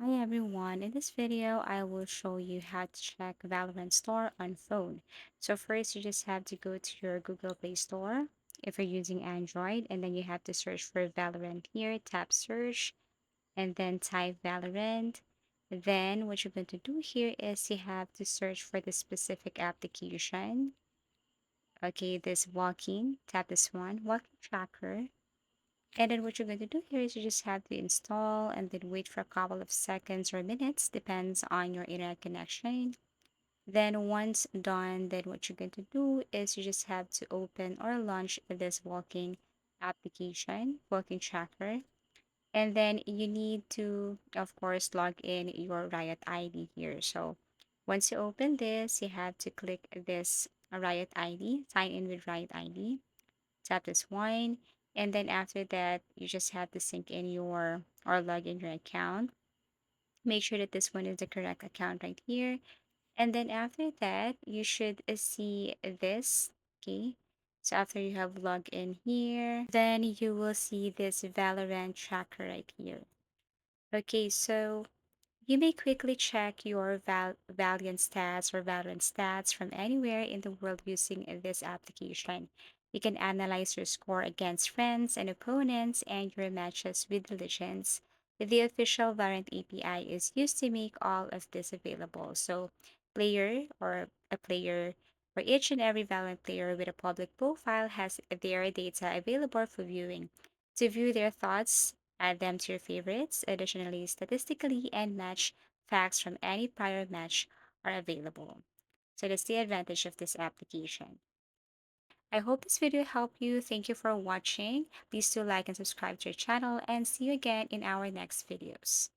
Hi everyone, in this video I will show you how to check Valorant store on phone. So first you just have to go to your Google Play Store if you're using Android, and then you have to search for Valorant here, tap search and then type Valorant. Then what you're going to do here is you have to search for the specific application. Okay, this walking, tap this one, walking tracker. And then what you're going to do here is you just have to install and then wait for a couple of seconds or minutes, depends on your internet connection. Then once done, then what you're going to do is you just have to open or launch this walking application, walking tracker. And then you need to, of course, log in your Riot ID here. So once you open this, you have to click this Riot ID, sign in with Riot ID, tap this one, and then after that you just have to sync in your or log in your account. Make sure that this one is the correct account right here, and then after that you should see this. Okay, so after you have logged in here, then you will see this Valorant tracker right here. Okay, so you may quickly check your Valiant stats or Valorant stats from anywhere in the world using this application. You can analyze your score against friends and opponents and your matches with the legends. The official Valorant API is used to make all of this available. So, a player for each and every Valorant player with a public profile has their data available for viewing. To view their thoughts, add them to your favorites. Additionally, statistically and match facts from any prior match are available. So that's the advantage of this application. I hope this video helped you. Thank you for watching. Please do like and subscribe to our channel and see you again in our next videos.